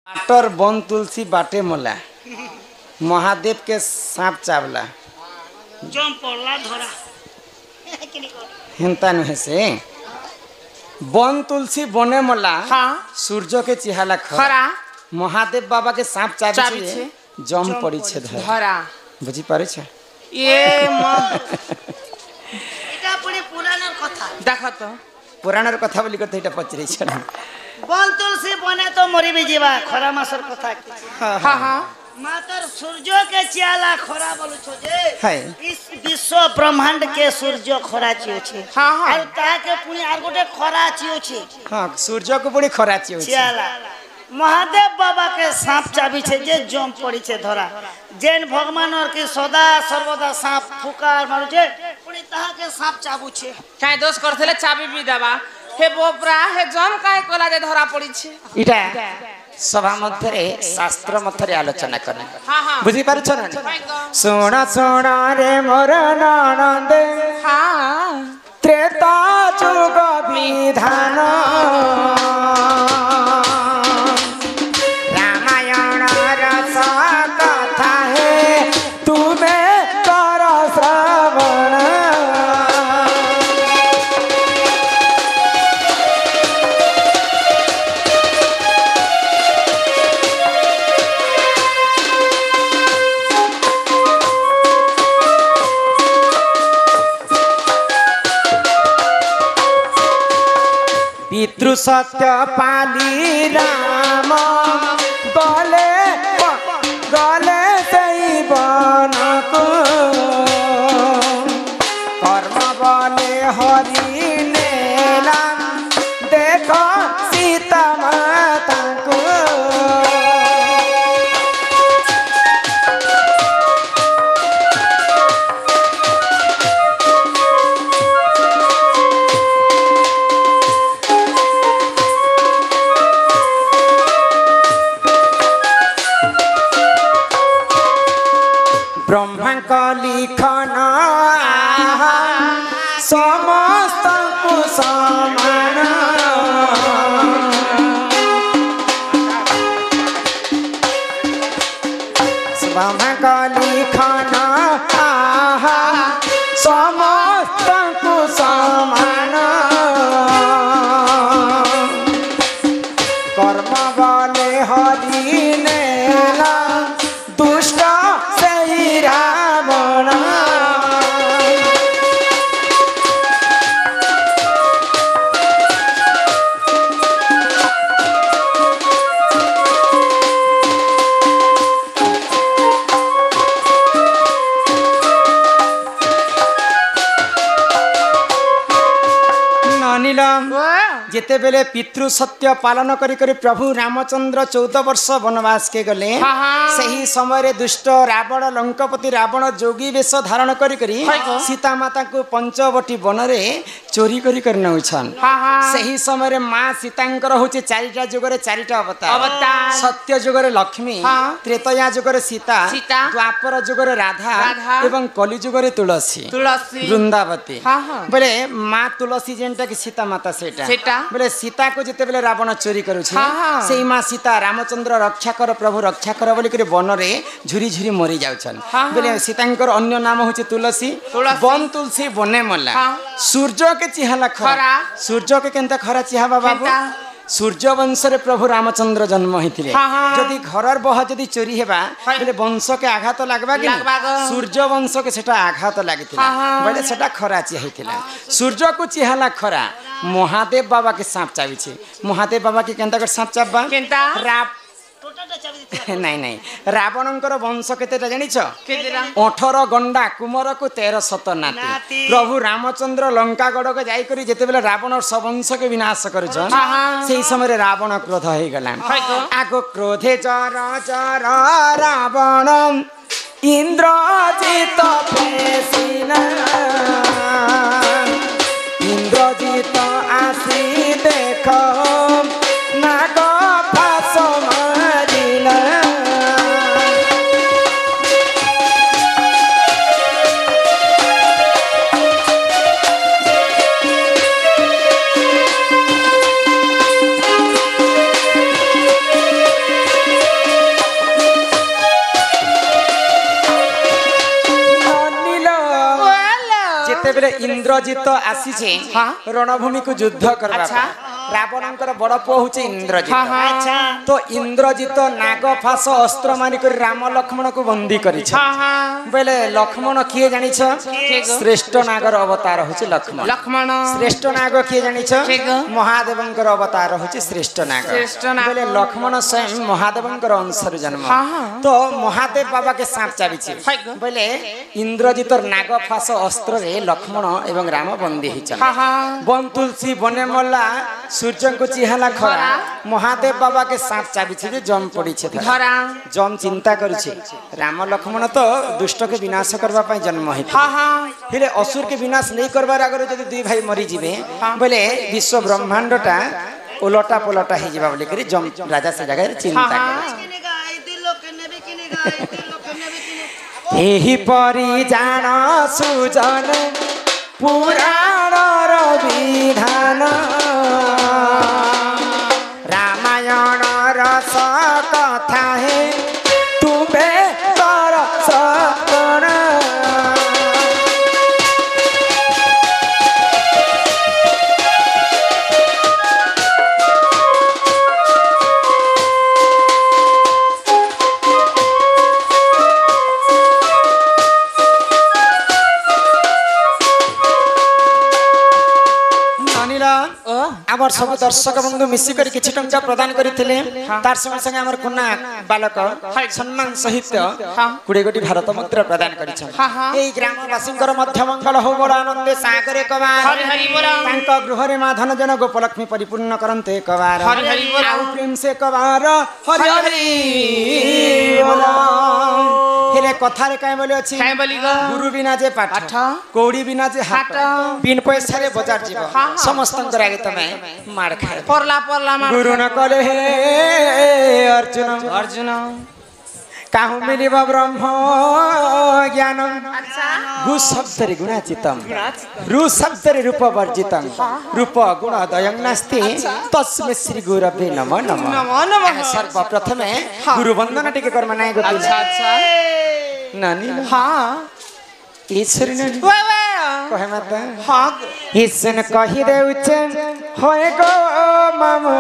utter बन तुलसी बाटे मोला महादेव के सांप चावला जम पड़ला धरा हिंता नुहे से बन तुलसी बने मोला हाँ सूर्य के चिहाला खरा महादेव बाबा के सांप चाबी छे जम पड़ी छे धरा बुझी पारे छे ये এটা পুরি পুরাণের কথা দেখো তো পুরাণের কথা বলি কথা এটা পচরে छे বন তুলসী বনে তো মরিবি যাবা খরা মাসের কথা हाँ हाँ मातर सूर्य के चियाला खरा बोलु छो जे है इस विश्व ब्रह्मांड के सूर्य खरा छियो छे हाँ हाँ और ता के पुनी आर गोटे खरा छियो छे हाँ सूर्य को बड़ी खराची होय चियाला महादेव बाबा के सांप चाबी छे जे जम पड़ी छे धरा जैन भगवान और के सदा सर्वदा सांप फुकार मारु छे पुनी ता के सांप चाबू छे काय दोष करथले चाबी भी देबा हे बोपरा हे जम काय कोला जे धरा पड़ी छे इटा सभा मध्य शास्त्र मध्य आलोचना करने हाँ हाँ बुझी पार छ ना सोना सोना रे मोर ननंद हाँ त्रेता जुग विधान रामायण रस कथा है तुम्हें कर श्रवण पितृ सत्य पाली राम गले गले सही बन को कर्म बले हरि नेला देखो सीता माता को ब्रह्मा का लिखन समस्त को समान ब्रह्मा का लिखन समस्त को समान कर्म बले हरि नेला दुष्ट सही रावण जेते बेले पितृ सत्य पालन करी करी प्रभु रामचंद्र 14 वर्ष वनवास के गले सही समय रे दुष्ट रावण लंकापति रावण जोगी वेश धारण करी करी सीता माता को पंचवटी वन रे चोरी करी कर नउछन सही समय रे मां सीतांकर होचे चारिटा जुग रे चारिटा अवतार सत्य जुग रे लक्ष्मी त्रेतया जुग रे सीता द्वापर जुग रे राधा एवं कलि जुग रे तुलसी वृंदावती बोले मां तुलसी जेंटा कि सीता माता सेटा बोले सीता को जिते बेले रावण चोरी करुछि सेही मां सीता रामचंद्र रक्षा कर प्रभु रक्षा कर बोली करे वन रे झुरी झुरी मरी जाउछन बोले सीतांकर अन्य नाम होछि तुलसी बन तुलसी बने मला सूर्य के चिहाला खरा सूर्य के केनता खरा चिहाबा बाबू सूर्य वंश रे प्रभु रामचंद्र जन्म होइथिले जदि घरर बह जदि चोरी हेबा बोले वंश के आघात लागबा कि सूर्य वंश के सेटा आघात लागिथिला बोले सेटा खरा चिहाइथिला सूर्य को चिहाला खरा महादेव बाबा के सांप चाबी छे महादेव बाबा के केनता कर सांप चाबा केनता नहीं नहीं रावणंकर वंश केतेटा जानिछ 18 गंडा कुमार को 13 शत नाती प्रभु रामचंद्र लंका गड़ के जाई करी जेते बेले रावण सब वंश के विनाश करछन सेही समय रावण क्रोध होई गला आगो क्रोधे जर जर रावण इंद्रजित पेसिना इंद्रजित आसी देखो नाग फास मारिला जेतेबेले इंद्रजित आसीछे रणभूमि को युद्ध करबा रावणकर बड़ पुओ होचे इंद्रजित अच्छा तो इंद्रजित नाग फास अस्त्र मानि कर राम लक्ष्मण को बंदी करि बेले लक्ष्मण किए जानि छ श्रेष्ठ नागर अवतार होचे लक्ष्मण श्रेष्ठ नाग किए जानि छ महादेवंकर अवतार होचे श्रेष्ठ नाग बेले लक्ष्मण स्वयं महादेवंकर अंशर जन्म तो महादेव बाबा के सांप चाबी छे बेले इंद्रजित नाग फास अस्त्र रे लक्ष्मण एवं राम बंदी हिचन वन तुलसी बने मल्ला सूर्य को चिहाला खरा महादेव बाबा के सांप चाबी छे जम पड़ी छे धरा जम चिंता करूछे राम लक्ष्मण तो दुष्ट के विनाश करबा पई जन्म है फिर असुर के विनाश नहीं करबार आगर जदि दुई भाई मरी जिबे बोले विश्व ब्रह्मांडटा उलटा पलटा हे जिबा बोली करी जम राजा से जगह चिंता करे एही परी जान सुजन पुराण विधान रामायण रस कथा है तुम्हें तर सपन आमर सब दर्शक बंधु मिसिक किछि टंका प्रदान करथिले तार संगे संगे हमर कुना बालक सम्मान सहित 20 कोटी भारत मुद्रा प्रदान करिछन एई ग्रामवासींकर मध्य मंगल हो बड़ आनंद सागरे कबार हरि हरि बोल तांक गृह रे मा धन जन गोपलक्ष्मी परिपूर्ण करन्ते कबार हरि हरि बोल आउ प्रेम से कबार हरि हरि बोल हेले कथा रे काय बोले अछि काय बोली ग गुरु बिना जे पाठ कौड़ी बिना जे हाथ बिन पैसा रे बाजार जीव समस्तन करागे तमे मार खाए परला परला मार गुरु न कले हे अर्जुन अर्जुन काहु मिलिब ब्रह्म ज्ञान गु शब्द रे गुणाचितम रु शब्द रे रूप वर्जितम रूप गुण दयं नास्ति तस्मै श्री गुरवे नमः नमः सर्वप्रथम गुरु वंदना टिके कर्म नाय गो अच्छा अच्छा नानी हां ईश्वरी नानी कहे माता हां ईश्वर कहि देउचे होय गो मामो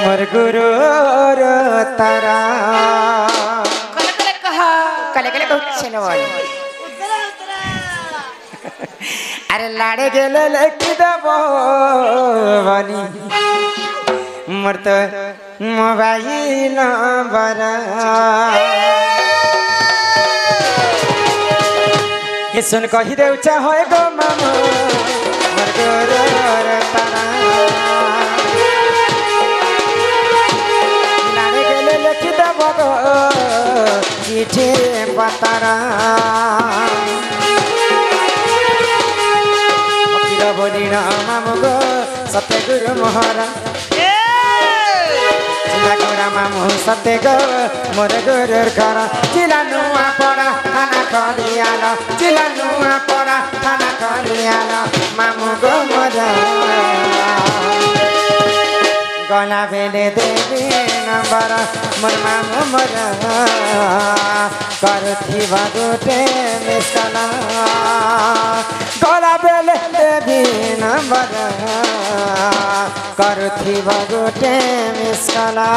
मोर गुरु तारा कले कले कहछे न अरे लाड़े गेले लेखि देबो बानी मोर तो मोबाइल बरा ये सुन कहि देउचा होय गो मामो मोर गुरु तारा चिठे पतारा बोली राम गो सत्य गुरु मोहरा चिंता गोरा मामू सत्य गो मोर गुरु घर चिला नुआ पड़ा थाना खलियाला चिला नुआ पड़ा थाना खलियाला मामू गो मोरा गला बेले देवी नंबर मोर मामू मोरा करथी बागोटे मिसला गला बेले देवी नंबर करथी बागोटे मिसला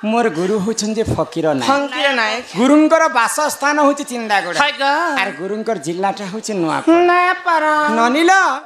मोर गुरु होछन जे फकीर नाय गुरुंकर वासस्थान होछि चिंदागोड़ा आर गुरुंकर जिल्लाटा होछि नवापड़ा ननिला